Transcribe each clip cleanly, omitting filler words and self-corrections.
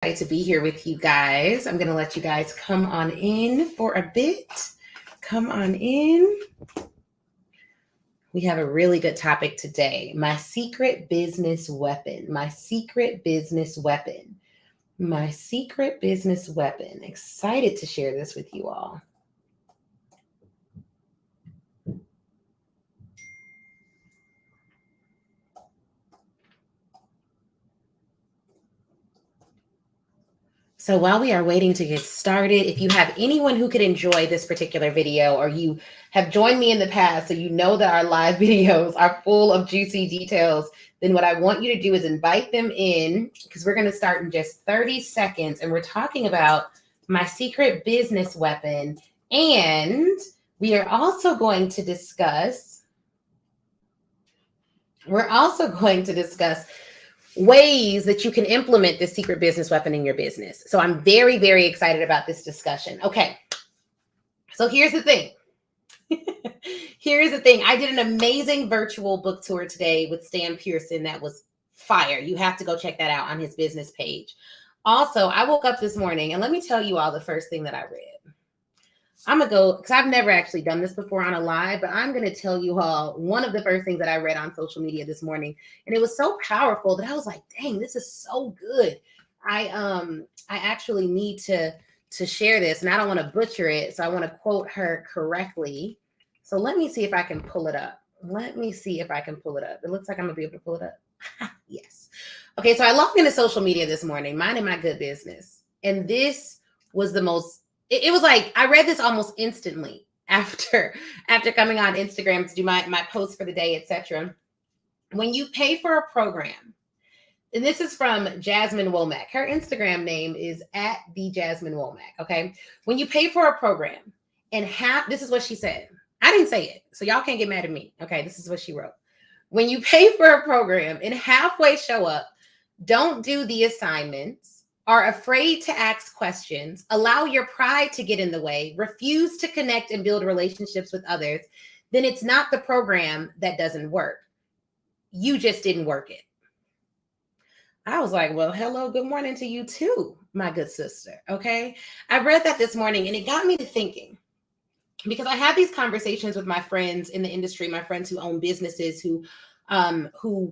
To be here with you guys. I'm going to let you guys come on in for a bit. Come on in. We have a really good topic today. My secret business weapon. My secret business weapon. My secret business weapon. Excited to share this with you all. So while we are waiting to get started, if you have anyone who could enjoy this particular video, or you have joined me in the past, so you know that our live videos are full of juicy details, then what I want you to do is invite them in, because we're going to start in just 30 seconds. And we're talking about my secret business weapon. And we are also going to discuss, ways that you can implement this secret business weapon in your business. So I'm very, very excited about this discussion. Okay. So here's the thing. I did an amazing virtual book tour today with Stan Pearson. That was fire. You have to go check that out on his business page. Also, I woke up this morning and let me tell you all the first thing that I read. I'm going to go, because I've never actually done this before on a live, but I'm going to tell you all one of the first things that I read on social media this morning. And it was so powerful that I was like, dang, this is so good. I actually need to share this, and I don't want to butcher it. So I want to quote her correctly. So let me see if I can pull it up. It looks like I'm going to be able to pull it up. Yes. Okay. So I logged into social media this morning, minding my good business. And this was the most, it was like, I read this almost instantly after coming on Instagram to do my post for the day, etc. When you pay for a program, and this is from Jasmine Womack. Her Instagram name is @TheJasmineWomack. Okay. When you pay for a program and this is what she said. I didn't say it, so y'all can't get mad at me. Okay. This is what she wrote. When you pay for a program and halfway show up, don't do the assignments, are afraid to ask questions, allow your pride to get in the way, refuse to connect and build relationships with others, then it's not the program that doesn't work. You just didn't work it. I was like, well, hello, good morning to you too, my good sister. Okay. I read that this morning and it got me to thinking, because I have these conversations with my friends in the industry, my friends who own businesses, who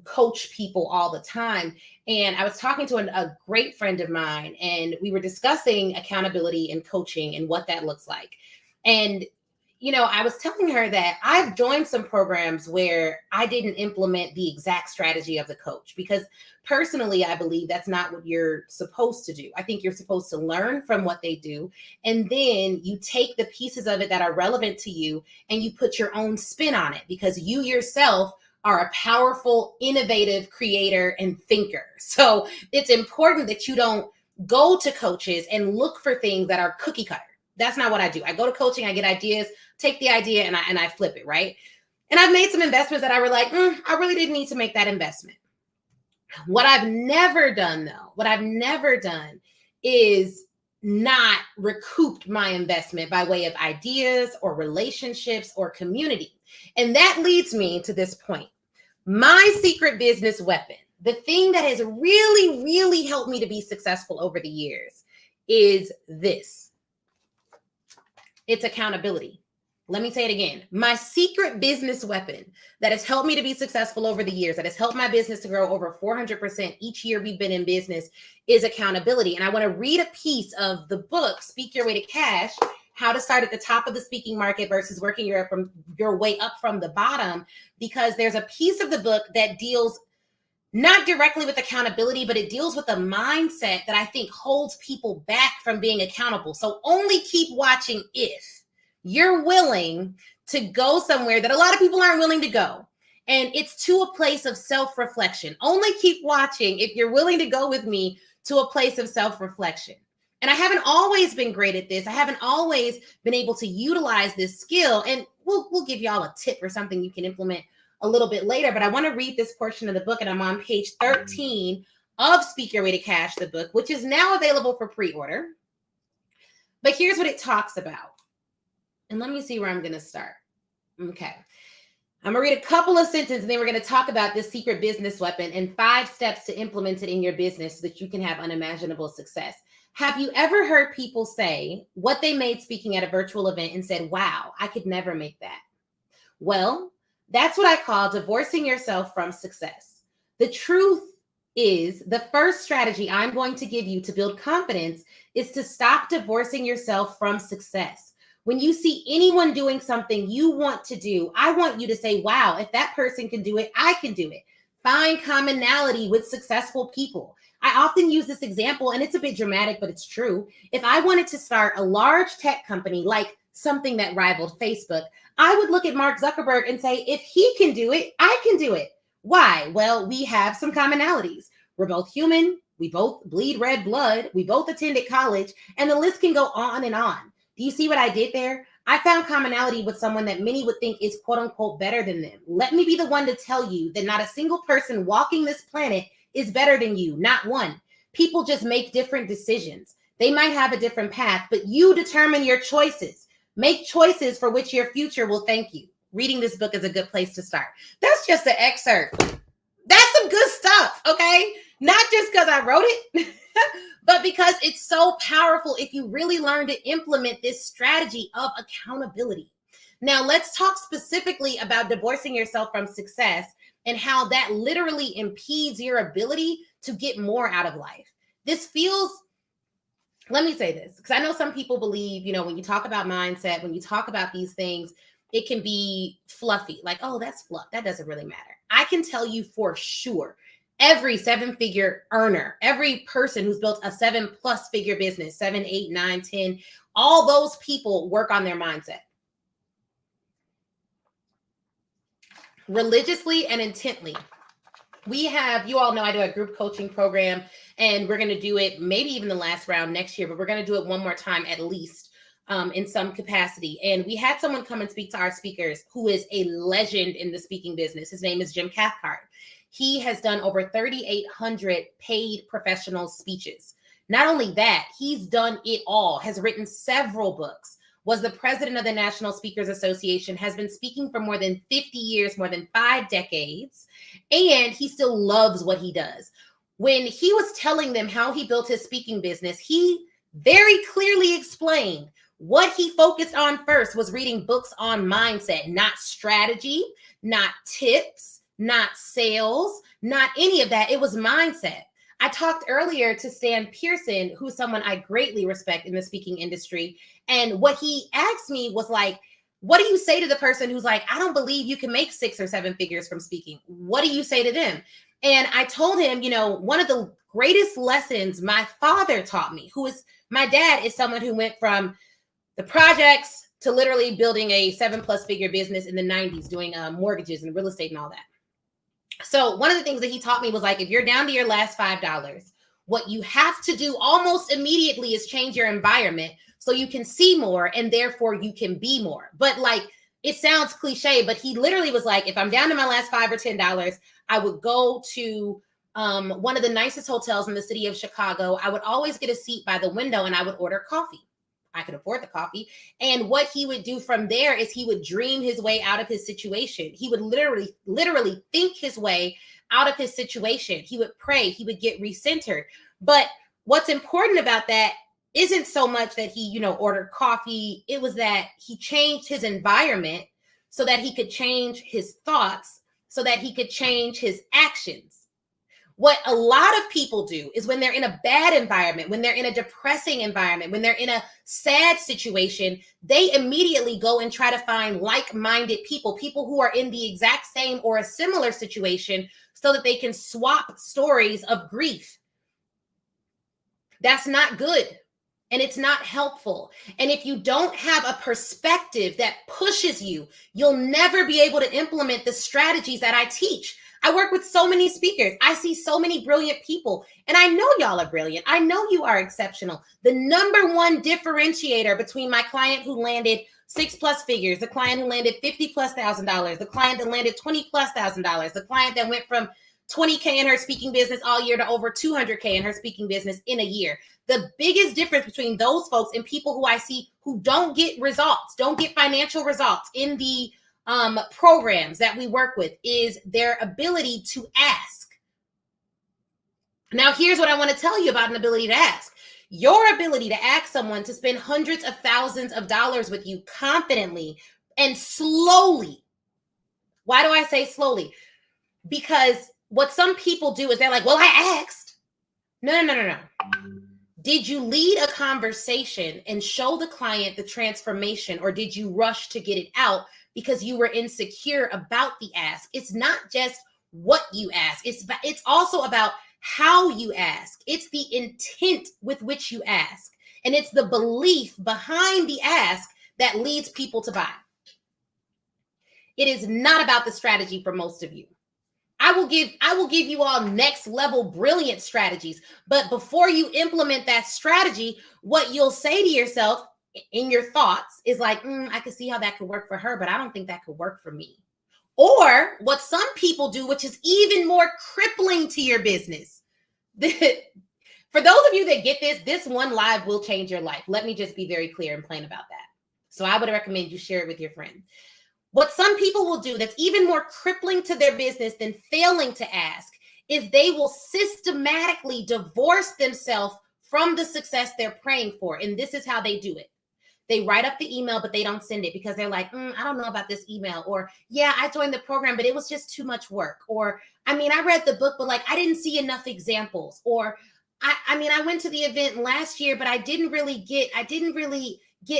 coach people all the time. And I was talking to a great friend of mine, and we were discussing accountability and coaching and what that looks like. And, I was telling her that I've joined some programs where I didn't implement the exact strategy of the coach, because personally, I believe that's not what you're supposed to do. I think you're supposed to learn from what they do. And then you take the pieces of it that are relevant to you and you put your own spin on it, because you yourself are a powerful, innovative creator and thinker. So it's important that you don't go to coaches and look for things that are cookie cutter. That's not what I do. I go to coaching, I get ideas, take the idea and I flip it, right? And I've made some investments that I were like, I really didn't need to make that investment. What I've never done is not recouped my investment by way of ideas or relationships or community. And that leads me to this point. My secret business weapon, the thing that has really, really helped me to be successful over the years, is this. It's accountability. Let me say it again. My secret business weapon that has helped me to be successful over the years, that has helped my business to grow over 400% each year we've been in business, is accountability. And I want to read a piece of the book, Speak Your Way to Cash, How to Start at the Top of the Speaking Market versus Working your way up from the bottom, because there's a piece of the book that deals not directly with accountability, but it deals with a mindset that I think holds people back from being accountable. So only keep watching if you're willing to go somewhere that a lot of people aren't willing to go. And it's to a place of self-reflection. Only keep watching if you're willing to go with me to a place of self-reflection. And I haven't always been great at this. I haven't always been able to utilize this skill. And we'll give y'all a tip or something you can implement a little bit later. But I want to read this portion of the book, and I'm on page 13 of Speak Your Way to Cash, the book, which is now available for pre-order. But here's what it talks about. And let me see where I'm going to start. Okay. I'm going to read a couple of sentences and then we're going to talk about this secret business weapon and 5 steps to implement it in your business so that you can have unimaginable success. Have you ever heard people say what they made speaking at a virtual event and said, wow, I could never make that? Well, that's what I call divorcing yourself from success. The truth is, the first strategy I'm going to give you to build confidence is to stop divorcing yourself from success. When you see anyone doing something you want to do, I want you to say, wow, if that person can do it, I can do it. Find commonality with successful people. I often use this example, and it's a bit dramatic, but it's true. If I wanted to start a large tech company, like something that rivaled Facebook, I would look at Mark Zuckerberg and say, if he can do it, I can do it. Why? Well, we have some commonalities. We're both human. We both bleed red blood. We both attended college, and the list can go on and on. Do you see what I did there? I found commonality with someone that many would think is quote unquote better than them. Let me be the one to tell you that not a single person walking this planet is better than you, not one. People just make different decisions. They might have a different path, but you determine your choices. Make choices for which your future will thank you. Reading this book is a good place to start. That's just an excerpt. That's some good stuff, okay? Not just because I wrote it, but because it's so powerful if you really learn to implement this strategy of accountability. Now, let's talk specifically about divorcing yourself from success and how that literally impedes your ability to get more out of life. This feels, let me say this, because I know some people believe, when you talk about mindset, when you talk about these things, it can be fluffy, like, oh, that's fluff. That doesn't really matter. I can tell you for sure, every 7-figure earner, every person who's built a 7+ figure business, 7, 8, 9, 10, all those people work on their mindset. Religiously and intently. We have, you all know I do a group coaching program, and we're going to do it maybe even the last round next year, but we're going to do it one more time at least in some capacity. And we had someone come and speak to our speakers who is a legend in the speaking business. His name is Jim Cathcart. He has done over 3,800 paid professional speeches. Not only that, he's done it all, has written several books, was the president of the National Speakers Association, has been speaking for more than 50 years, more than 5 decades, and he still loves what he does. When he was telling them how he built his speaking business, he very clearly explained what he focused on first was reading books on mindset, not strategy, not tips, not sales, not any of that. It was mindset. I talked earlier to Stan Pearson, who's someone I greatly respect in the speaking industry. And what he asked me was like, what do you say to the person who's like, I don't believe you can make 6 or 7 figures from speaking? What do you say to them? And I told him, one of the greatest lessons my father taught me, my dad is someone who went from the projects to literally building a 7+ figure business in the 90s, doing mortgages and real estate and all that. So one of the things that he taught me was like, if you're down to your last $5, what you have to do almost immediately is change your environment so you can see more and therefore you can be more. But like, it sounds cliche, but he literally was like, if I'm down to my last $5 or $10, I would go to one of the nicest hotels in the city of Chicago. I would always get a seat by the window and I would order coffee. I could afford the coffee. And what he would do from there is he would dream his way out of his situation. He would literally think his way out of his situation. He would pray, he would get recentered. But what's important about that isn't so much that he, ordered coffee. It was that he changed his environment so that he could change his thoughts, so that he could change his actions. What a lot of people do is when they're in a bad environment, when they're in a depressing environment, when they're in a sad situation, they immediately go and try to find like-minded people who are in the exact same or a similar situation so that they can swap stories of grief. That's not good. And it's not helpful. And if you don't have a perspective that pushes you, you'll never be able to implement the strategies that I teach. I work with so many speakers. I see so many brilliant people. And I know y'all are brilliant. I know you are exceptional. The number one differentiator between my client who landed 6+ figures, the client who landed $50,000+, the client that landed $20,000+, the client that went from 20K in her speaking business all year to over 200K in her speaking business in a year. The biggest difference between those folks and people who I see who don't get results, don't get financial results in the programs that we work with is their ability to ask. Now, here's what I want to tell you about an ability to ask. Your ability to ask someone to spend hundreds of thousands of dollars with you confidently and slowly. Why do I say slowly? Because what some people do is they're like, well, I asked. No. Did you lead a conversation and show the client the transformation, or did you rush to get it out because you were insecure about the ask? It's not just what you ask. It's also about how you ask. It's the intent with which you ask. And it's the belief behind the ask that leads people to buy. It is not about the strategy for most of you. I will give you all next level brilliant strategies. But before you implement that strategy, what you'll say to yourself in your thoughts is like, I can see how that could work for her, but I don't think that could work for me. Or what some people do, which is even more crippling to your business. For those of you that get this one live will change your life. Let me just be very clear and plain about that. So I would recommend you share it with your friend. What some people will do that's even more crippling to their business than failing to ask is they will systematically divorce themselves from the success they're praying for. And this is how they do it. They write up the email, but they don't send it because they're like, I don't know about this email. Or, yeah, I joined the program, but it was just too much work. Or, I read the book, but I didn't see enough examples. Or, I went to the event last year, but I didn't really get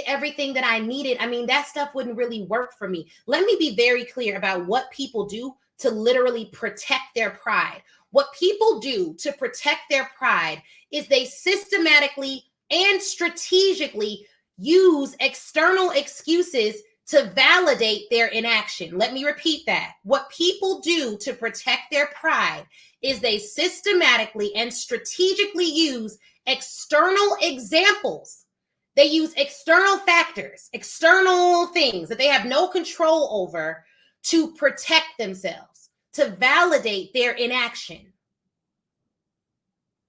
everything that I needed. That stuff wouldn't really work for me. Let me be very clear about what people do to literally protect their pride. What people do to protect their pride is they systematically and strategically use external excuses to validate their inaction. Let me repeat that. What people do to protect their pride is they systematically and strategically use external examples. They use external factors, external things that they have no control over to protect themselves, to validate their inaction.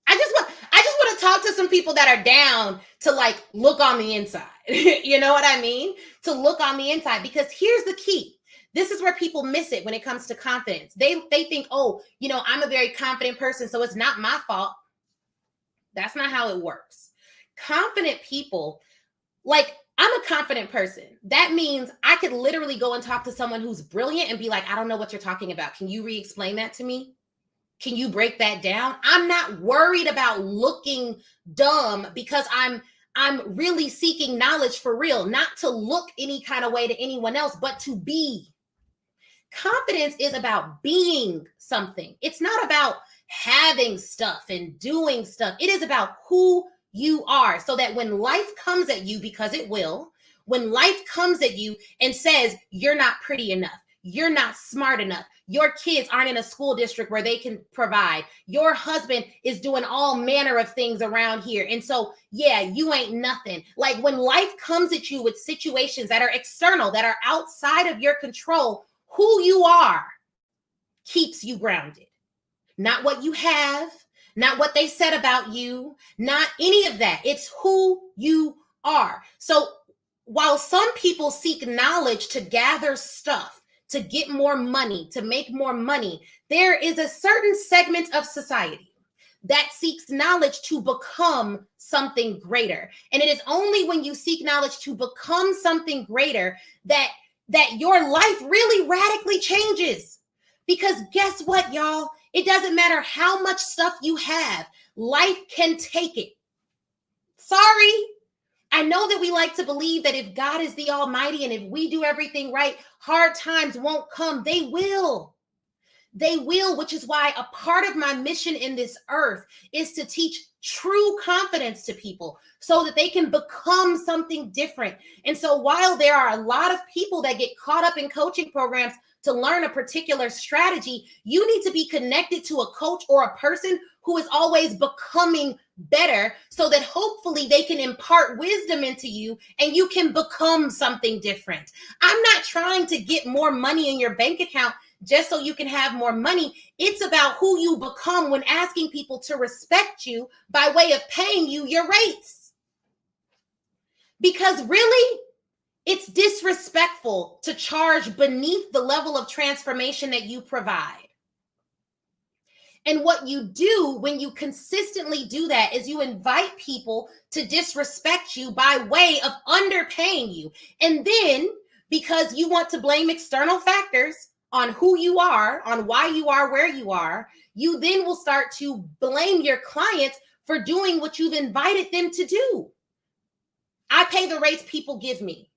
I just want to talk to some people that are down to look on the inside. You know what I mean? To look on the inside, because here's the key. This is where people miss it when it comes to confidence. They think, I'm a very confident person, so it's not my fault. That's not how it works. Confident people, I'm a confident person. That means I could literally go and talk to someone who's brilliant and be like, I don't know what you're talking about. Can you re-explain that to me? Can you break that down? I'm not worried about looking dumb because I'm really seeking knowledge for real, not to look any kind of way to anyone else, but to be. Confidence is about being something. It's not about having stuff and doing stuff. It is about who you are, so that when life comes at you, because it will, when life comes at you and says, you're not pretty enough, you're not smart enough, your kids aren't in a school district where they can provide, your husband is doing all manner of things around here, and so, yeah, you ain't nothing. When life comes at you with situations that are external, that are outside of your control, who you are keeps you grounded. Not what you have, not what they said about you, not any of that. It's who you are. So while some people seek knowledge to gather stuff, to get more money, to make more money, there is a certain segment of society that seeks knowledge to become something greater. And it is only when you seek knowledge to become something greater that your life really radically changes. Because guess what, y'all? It doesn't matter how much stuff you have. Life can take it. Sorry. I know that we like to believe that if God is the Almighty and if we do everything right, hard times won't come. They will. They will, which is why a part of my mission in this earth is to teach true confidence to people so that they can become something different. And so while there are a lot of people that get caught up in coaching programs to learn a particular strategy, you need to be connected to a coach or a person who is always becoming better so that hopefully they can impart wisdom into you and you can become something different. I'm not trying to get more money in your bank account just so you can have more money. It's about who you become when asking people to respect you by way of paying you your rates. Because really, It's disrespectful to charge beneath the level of transformation that you provide. And what you do when you consistently do that is you invite people to disrespect you by way of underpaying you. And then, because you want to blame external factors on who you are, on why you are where you are, you then will start to blame your clients for doing what you've invited them to do. I pay the rates people give me.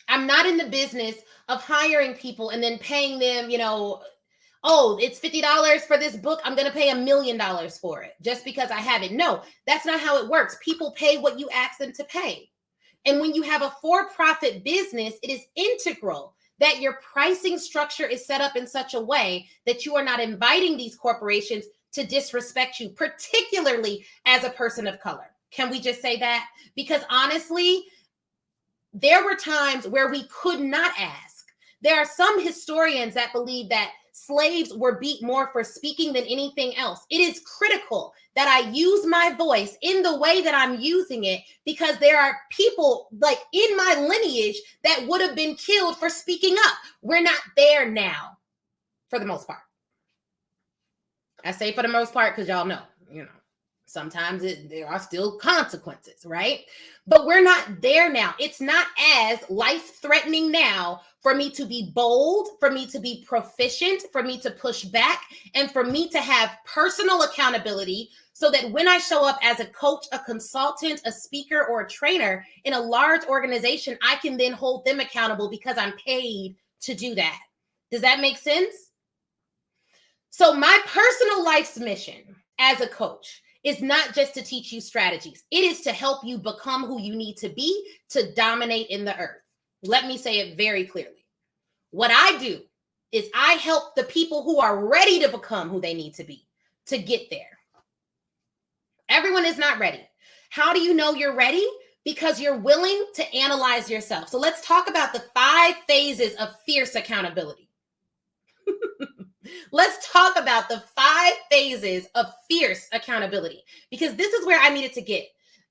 I'm not in the business of hiring people and then paying them, oh, it's $50 for this book. I'm going to pay $1 million for it just because I have it. No, that's not how it works. People pay what you ask them to pay. And when you have a for-profit business, it is integral that your pricing structure is set up in such a way that you are not inviting these corporations to disrespect you, particularly as a person of color. Can we just say that? Because honestly, there were times where we could not ask. There are some historians that believe that slaves were beat more for speaking than anything else. It is critical that I use my voice in the way that I'm using it, because there are people like in my lineage that would have been killed for speaking up. We're not there now, for the most part. I say for the most part because y'all know, sometimes there are still consequences, right? But we're not there now. It's not as life-threatening now for me to be bold, for me to be proficient, for me to push back, and for me to have personal accountability so that when I show up as a coach, a consultant, a speaker, or a trainer in a large organization, I can then hold them accountable because I'm paid to do that. Does that make sense? So my personal life's mission as a coach is not just to teach you strategies. It is to help you become who you need to be to dominate in the earth. Let me say it very clearly. What I do is I help the people who are ready to become who they need to be to get there. Everyone is not ready. How do you know you're ready? Because you're willing to analyze yourself. So let's talk about the 5 phases of fierce accountability. Let's talk about the 5 phases of fierce accountability, because this is where I needed to get.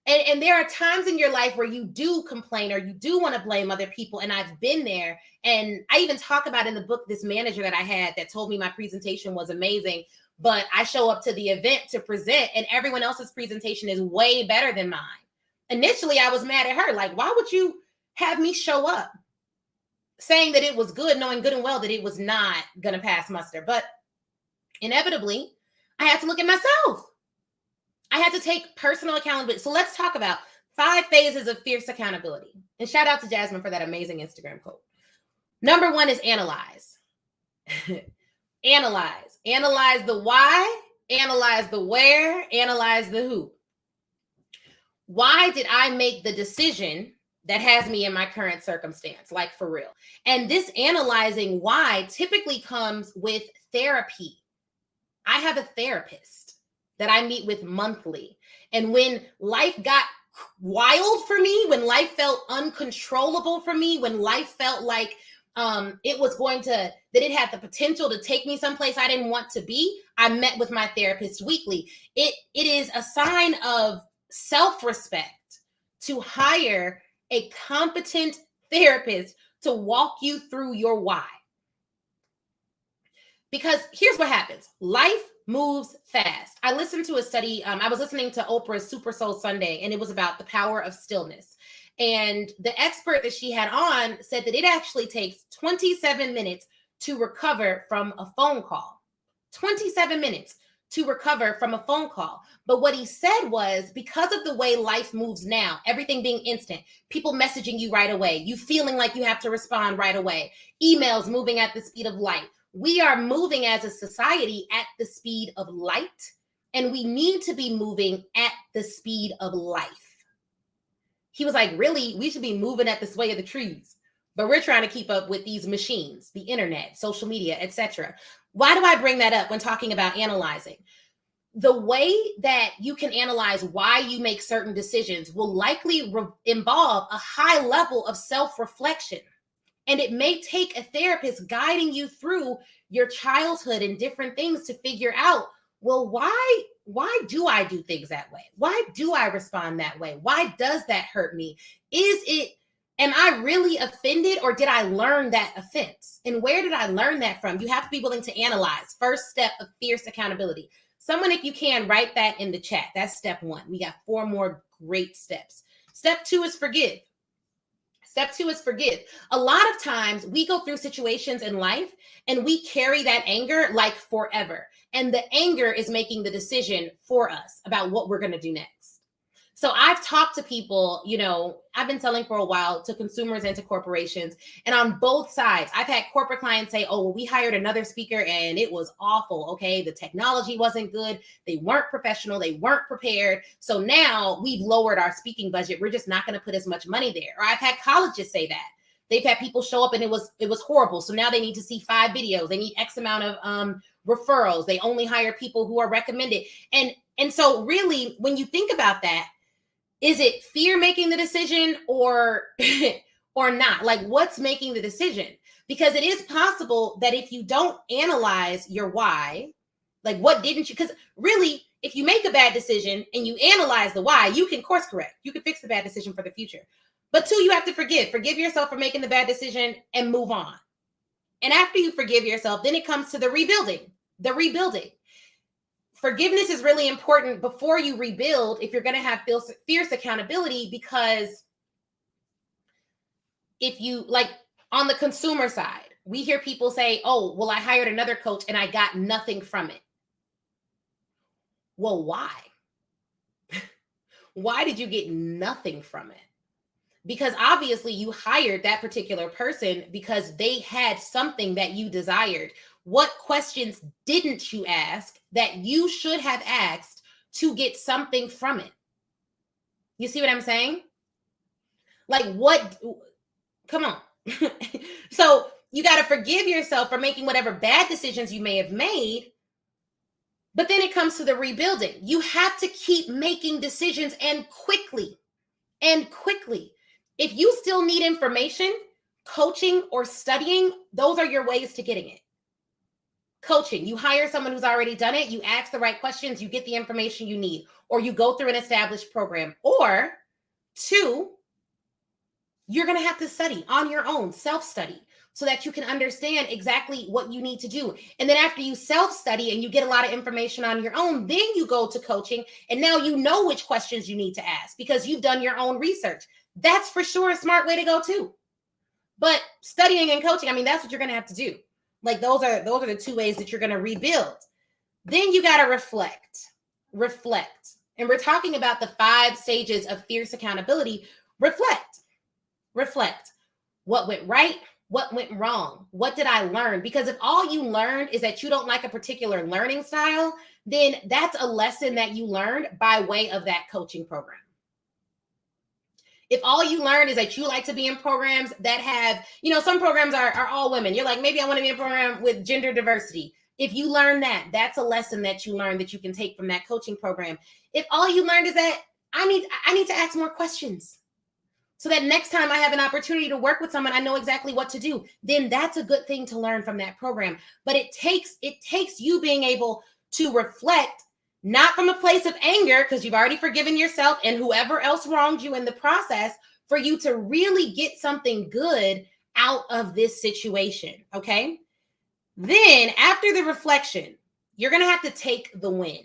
And there are times in your life where you do complain or you do want to blame other people. And I've been there. And I even talk about in the book, this manager that I had that told me my presentation was amazing, but I show up to the event to present and everyone else's presentation is way better than mine. Initially, I was mad at her. Like, why would you have me show up saying that it was good, knowing good and well that it was not going to pass muster? But inevitably, I had to look at myself. I had to take personal accountability. So let's talk about 5 phases of fierce accountability. And shout out to Jasmine for that amazing Instagram quote. Number 1 is analyze. Analyze. Analyze the why, analyze the where, analyze the who. Why did I make the decision that has me in my current circumstance? Like, for real. And this analyzing why typically comes with therapy. I have a therapist that I meet with monthly. And when life got wild for me, when life felt uncontrollable for me, when life felt like that it had the potential to take me someplace I didn't want to be, I met with my therapist weekly. It is a sign of self-respect to hire a competent therapist to walk you through your why. Because here's what happens. Life moves fast. I listened to a study. I was listening to Oprah's Super Soul Sunday, and it was about the power of stillness. And the expert that she had on said that it actually takes 27 minutes to recover from a phone call. 27 minutes to recover from a phone call. But what he said was, because of the way life moves now, everything being instant, people messaging you right away, you feeling like you have to respond right away, emails moving at the speed of light. We are moving as a society at the speed of light, and we need to be moving at the speed of life. He was like, really, we should be moving at the sway of the trees, but we're trying to keep up with these machines, the internet, social media, etc. Why do I bring that up when talking about analyzing? The way that you can analyze why you make certain decisions will likely involve a high level of self-reflection. And it may take a therapist guiding you through your childhood and different things to figure out, well, why do I do things that way? Why do I respond that way? Why does that hurt me? Is it Am I really offended, or did I learn that offense? And where did I learn that from? You have to be willing to analyze. First step of fierce accountability. Someone, if you can, write that in the chat. That's step 1. We got 4 more great steps. Step 2 is forgive. Step 2 is forgive. A lot of times we go through situations in life and we carry that anger like forever. And the anger is making the decision for us about what we're going to do next. So I've talked to people, I've been selling for a while to consumers and to corporations. And on both sides, I've had corporate clients say, oh, well, we hired another speaker and it was awful. Okay. The technology wasn't good. They weren't professional. They weren't prepared. So now we've lowered our speaking budget. We're just not going to put as much money there. Or I've had colleges say that. They've had people show up and it was horrible. So now they need to see 5 videos. They need X amount of referrals. They only hire people who are recommended. And so really, when you think about that, is it fear making the decision or not? Like, what's making the decision? Because it is possible that if you don't analyze your why, like what didn't you, because really, if you make a bad decision and you analyze the why, you can course correct. You can fix the bad decision for the future. But 2, you have to forgive yourself for making the bad decision and move on. And after you forgive yourself, then it comes to the rebuilding. Forgiveness is really important before you rebuild if you're going to have fierce accountability, because if you, like, on the consumer side, we hear people say, oh, well, I hired another coach and I got nothing from it. Well, why? Why did you get nothing from it? Because obviously you hired that particular person because they had something that you desired. What questions didn't you ask that you should have asked to get something from it? You see what I'm saying? Like, what? Come on. So you got to forgive yourself for making whatever bad decisions you may have made. But then it comes to the rebuilding. You have to keep making decisions, and quickly. If you still need information, coaching, or studying, those are your ways to getting it. Coaching, you hire someone who's already done it, you ask the right questions, you get the information you need, or you go through an established program. Or 2, you're going to have to study on your own, self-study, so that you can understand exactly what you need to do. And then after you self-study and you get a lot of information on your own, then you go to coaching, and now you know which questions you need to ask because you've done your own research. That's for sure a smart way to go too. But studying and coaching, I mean, that's what you're going to have to do. Like, those are the 2 ways that you're going to rebuild. Then you got to reflect. And we're talking about the 5 stages of fierce accountability. Reflect. What went right? What went wrong? What did I learn? Because if all you learned is that you don't like a particular learning style, then that's a lesson that you learned by way of that coaching program. If all you learn is that you like to be in programs that have, some programs are all women. You're like, maybe I want to be in a program with gender diversity. If you learn that, that's a lesson that you learn that you can take from that coaching program. If all you learned is that I need to ask more questions so that next time I have an opportunity to work with someone, I know exactly what to do, then that's a good thing to learn from that program. But it takes you being able to reflect, not from a place of anger, because you've already forgiven yourself and whoever else wronged you in the process, for you to really get something good out of this situation, okay? Then after the reflection, you're going to have to take the win.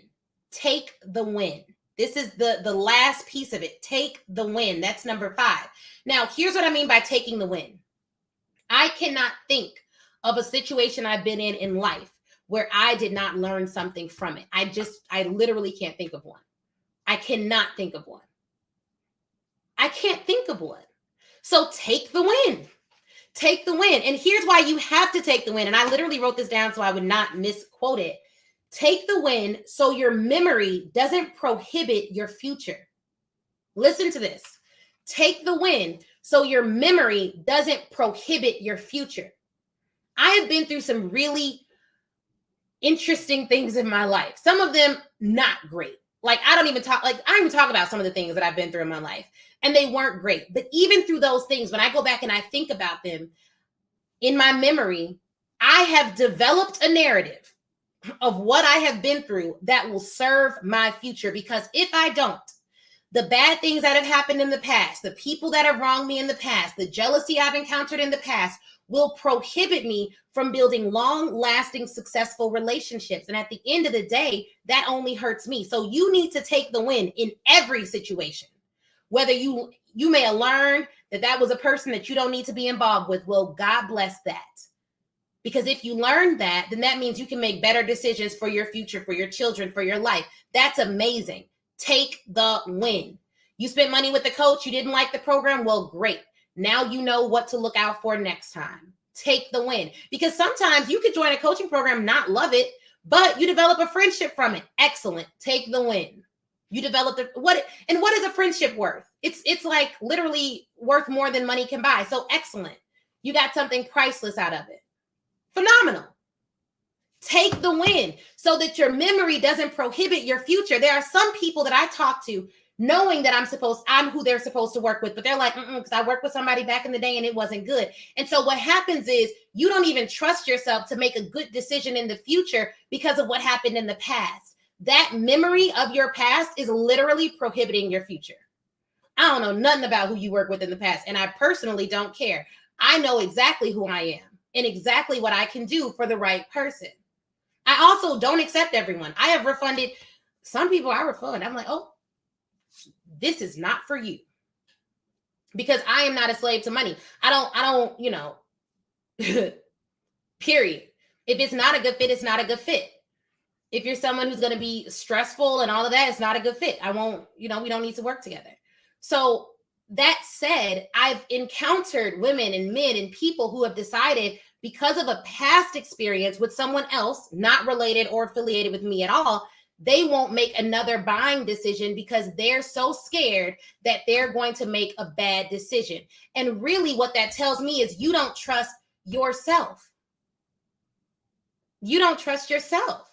Take the win. This is the last piece of it. Take the win. That's number 5. Now, here's what I mean by taking the win. I cannot think of a situation I've been in life where I did not learn something from it. I literally can't think of one. I cannot think of one. I can't think of one. So take the win. Take the win. And here's why you have to take the win. And I literally wrote this down so I would not misquote it. Take the win so your memory doesn't prohibit your future. Listen to this. Take the win so your memory doesn't prohibit your future. I have been through some really interesting things in my life. Some of them not great. Like, I don't even talk about some of the things that I've been through in my life, and they weren't great. But even through those things, when I go back and I think about them in my memory, I have developed a narrative of what I have been through that will serve my future. Because if I don't, The bad things that have happened in the past, the people that have wronged me in the past, the jealousy I've encountered in the past will prohibit me from building long-lasting, successful relationships. And at the end of the day, that only hurts me. So you need to take the win in every situation. Whether you may have learned that was a person that you don't need to be involved with. Well, God bless that. Because if you learn that, then that means you can make better decisions for your future, for your children, for your life. That's amazing. Take the win. You spent money with the coach. You didn't like the program. Well, great. Now you know what to look out for next time. Take the win. Because sometimes you could join a coaching program, not love it, but you develop a friendship from it. Excellent. Take the win. You develop what is a friendship worth? It's like literally worth more than money can buy. So excellent. You got something priceless out of it. Phenomenal. Take the win so that your memory doesn't prohibit your future. There are some people that I talk to knowing that I'm who they're supposed to work with, but they're like, because I worked with somebody back in the day and it wasn't good. And so what happens is you don't even trust yourself to make a good decision in the future because of what happened in the past. That memory of your past is literally prohibiting your future. I don't know nothing about who you work with in the past, and I personally don't care. I know exactly who I am and exactly what I can do for the right person. I also don't accept everyone. I have refunded some people. I refund. I'm like, oh, this is not for you, because I am not a slave to money. I don't, period. If it's not a good fit, it's not a good fit. If you're someone who's going to be stressful and all of that, it's not a good fit. I won't, we don't need to work together. So that said, I've encountered women and men and people who have decided, because of a past experience with someone else, not related or affiliated with me at all, they won't make another buying decision because they're so scared that they're going to make a bad decision. And really what that tells me is you don't trust yourself. You don't trust yourself.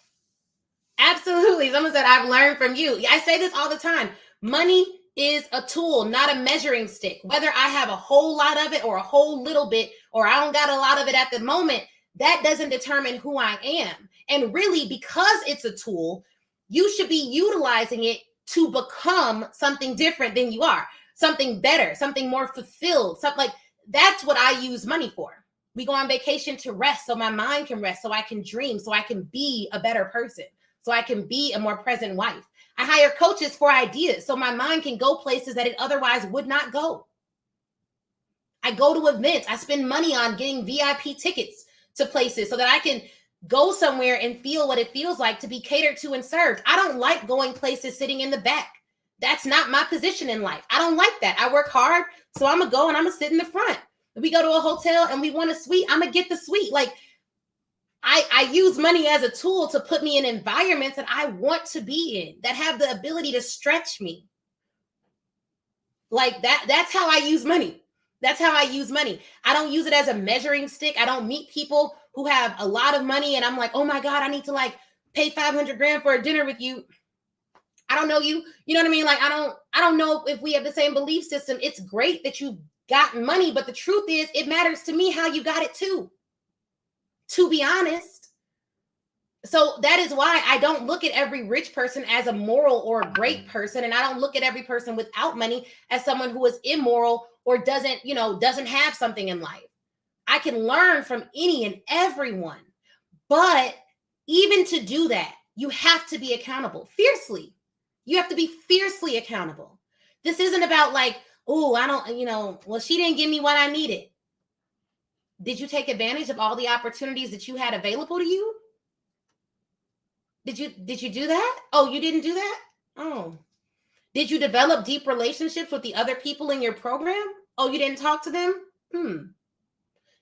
Absolutely. Someone said, I've learned from you. I say this all the time. Money is a tool, not a measuring stick. Whether I have a whole lot of it or a whole little bit, or I don't got a lot of it at the moment, that doesn't determine who I am. And really, because it's a tool, you should be utilizing it to become something different than you are, something better, something more fulfilled. Something like that's what I use money for. We go on vacation to rest so my mind can rest, so I can dream, so I can be a better person, so I can be a more present wife. I hire coaches for ideas so my mind can go places that it otherwise would not go. I go to events. I spend money on getting VIP tickets to places so that I can go somewhere and feel what it feels like to be catered to and served. I don't like going places sitting in the back. That's not my position in life. I don't like that. I work hard, so I'm going to go and I'm going to sit in the front. If we go to a hotel and we want a suite, I'm going to get the suite. Like, I use money as a tool to put me in environments that I want to be in, that have the ability to stretch me. Like that's how I use money. That's how I use money. I don't use it as a measuring stick. I don't meet people who have a lot of money and I'm like, oh my God, I need to pay $500,000 for a dinner with you. I don't know you. You know what I mean? Like, I don't know if we have the same belief system. It's great that you got money, but the truth is it matters to me how you got it too. To be honest. So that is why I don't look at every rich person as a moral or a great person. And I don't look at every person without money as someone who is immoral or doesn't have something in life. I can learn from any and everyone. But even to do that, you have to be accountable fiercely. You have to be fiercely accountable. This isn't about well, she didn't give me what I needed. Did you take advantage of all the opportunities that you had available to you? Did you do that? Oh, you didn't do that? Oh. Did you develop deep relationships with the other people in your program? Oh, you didn't talk to them?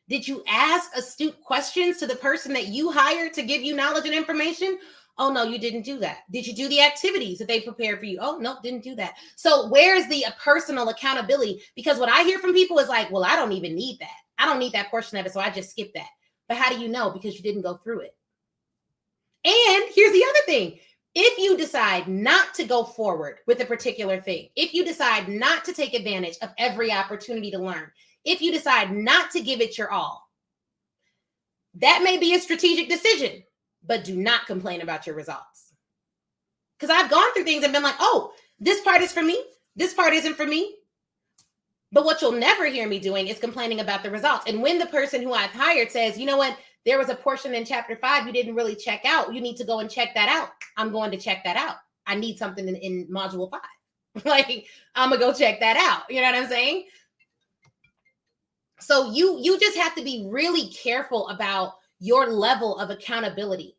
Did you ask astute questions to the person that you hired to give you knowledge and information? Oh, no, you didn't do that. Did you do the activities that they prepared for you? Oh, no, didn't do that. So where's the personal accountability? Because what I hear from people is like, well, I don't even need that. I don't need that portion of it, so I just skip that. But how do you know? Because you didn't go through it. And here's the other thing. If you decide not to go forward with a particular thing, if you decide not to take advantage of every opportunity to learn, if you decide not to give it your all, that may be a strategic decision, but do not complain about your results. Because I've gone through things and been like, oh, this part is for me, This part isn't for me. But what you'll never hear me doing is complaining about the results. And when the person who I've hired says, you know what, there was a portion in chapter 5 you didn't really check out, you need to go and check that out. I'm going to check that out. I need something in module 5. Like, I'm gonna go check that out. You know what I'm saying? So you just have to be really careful about your level of accountability.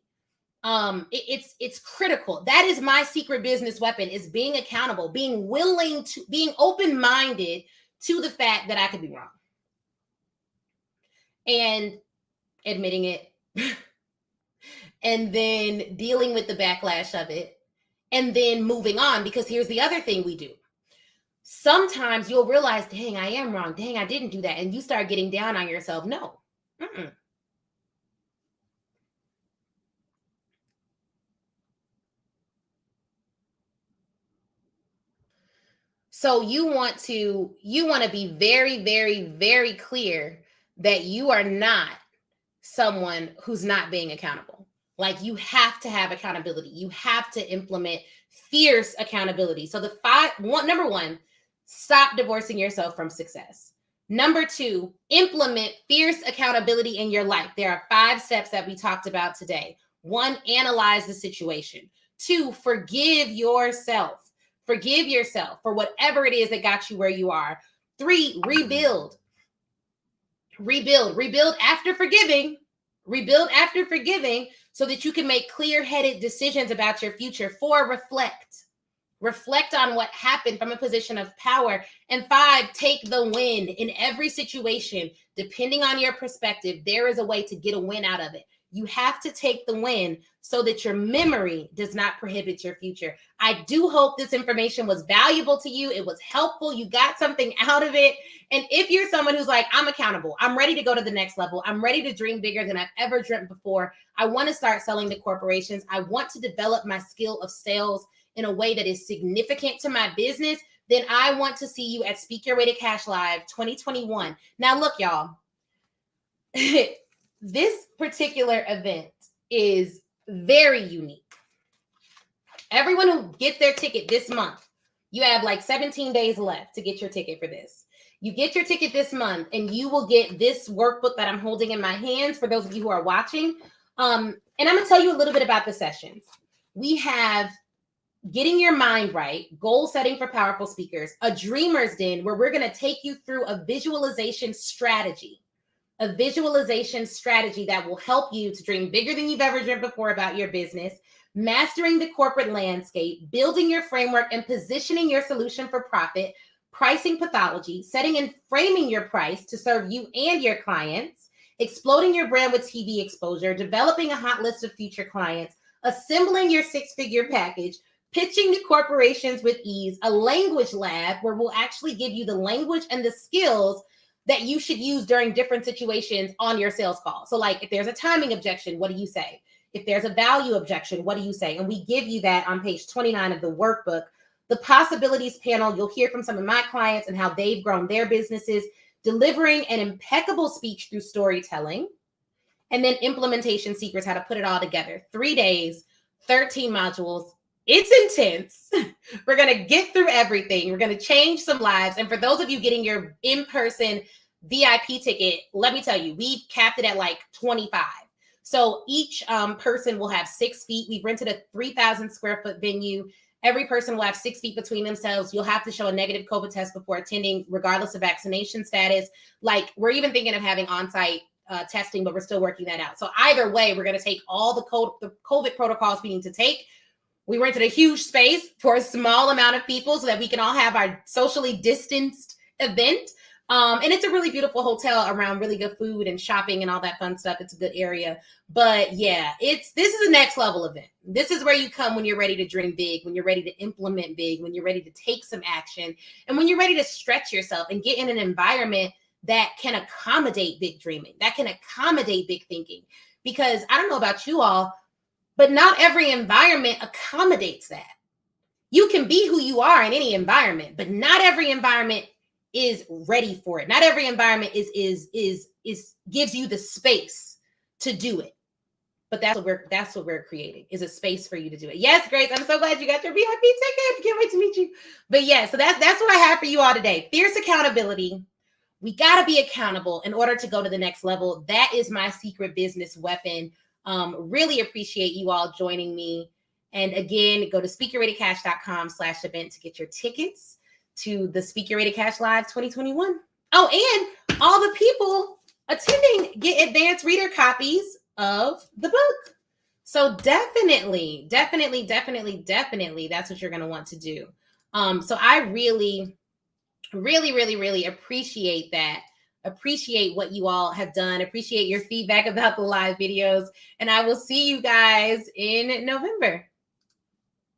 It's critical. That is my secret business weapon, is being accountable, being willing to, being open-minded to the fact that I could be wrong and admitting it and then dealing with the backlash of it and then moving on. Because here's the other thing we do. Sometimes you'll realize, dang, I am wrong. Dang, I didn't do that. And you start getting down on yourself. No. Mm-mm. So you want to be very, very, very clear that you are not someone who's not being accountable. Like, you have to have accountability. You have to implement fierce accountability. So number 1, stop divorcing yourself from success. Number 2, implement fierce accountability in your life. There are 5 steps that we talked about today. 1, analyze the situation. 2, forgive yourself. Forgive yourself for whatever it is that got you where you are. 3, rebuild. Rebuild after forgiving. Rebuild after forgiving so that you can make clear-headed decisions about your future. 4, reflect. Reflect on what happened from a position of power. And 5, take the win. In every situation, depending on your perspective, there is a way to get a win out of it. You have to take the win so that your memory does not prohibit your future. I do hope this information was valuable to you. It was helpful. You got something out of it. And if you're someone who's like, I'm accountable, I'm ready to go to the next level, I'm ready to dream bigger than I've ever dreamt before, I want to start selling to corporations, I want to develop my skill of sales in a way that is significant to my business, then I want to see you at Speak Your Way to Cash Live 2021. Now, look, y'all. This particular event is very unique. Everyone who gets their ticket this month, you have like 17 days left to get your ticket for this. You get your ticket this month and you will get this workbook that I'm holding in my hands for those of you who are watching. And I'm going to tell you a little bit about the sessions. We have Getting Your Mind Right, Goal Setting for Powerful Speakers, a Dreamer's Den, where we're going to take you through a visualization strategy. A visualization strategy that will help you to dream bigger than you've ever dreamed before about your business, mastering the corporate landscape, building your framework and positioning your solution for profit, pricing pathology, setting and framing your price to serve you and your clients, exploding your brand with TV exposure, developing a hot list of future clients, assembling your 6-figure package, pitching to corporations with ease, a language lab where we'll actually give you the language and the skills that you should use during different situations on your sales call. So like, if there's a timing objection, what do you say? If there's a value objection, what do you say? And we give you that on page 29 of the workbook. The possibilities panel, you'll hear from some of my clients and how they've grown their businesses, delivering an impeccable speech through storytelling, and then implementation secrets, how to put it all together. 3 days, 13 modules. It's intense. We're going to get through everything. We're going to change some lives. And for those of you getting your in-person VIP ticket, let me tell you, we've capped it at like 25. So each person will have 6 feet. We've rented a 3,000 square foot venue. Every person will have 6 feet between themselves. You'll have to show a negative COVID test before attending, regardless of vaccination status. Like, we're even thinking of having on-site testing, but we're still working that out. So either way, we're going to take all the COVID protocols we need to take. We rented a huge space for a small amount of people so that we can all have our socially distanced event. And it's a really beautiful hotel around really good food and shopping and all that fun stuff. It's a good area. But yeah, this is a next level event. This is where you come when you're ready to dream big, when you're ready to implement big, when you're ready to take some action, and when you're ready to stretch yourself and get in an environment that can accommodate big dreaming, that can accommodate big thinking. Because I don't know about you all, but not every environment accommodates that. You can be who you are in any environment, but not every environment is ready for it. Not every environment is gives you the space to do it. But that's what we're creating, is a space for you to do it. Yes, Grace, I'm so glad you got your VIP ticket. Can't wait to meet you. But yeah, so that's what I have for you all today. Fierce accountability. We got to be accountable in order to go to the next level. That is my secret business weapon. Really appreciate you all joining me. And again, go to speakerreadycash.com/event to get your tickets to the Speak Your Ready Cash Live 2021. Oh, and all the people attending get advanced reader copies of the book. So definitely, that's what you're going to want to do. So I really appreciate that. Appreciate what you all have done. Appreciate your feedback about the live videos. And I will see you guys in November.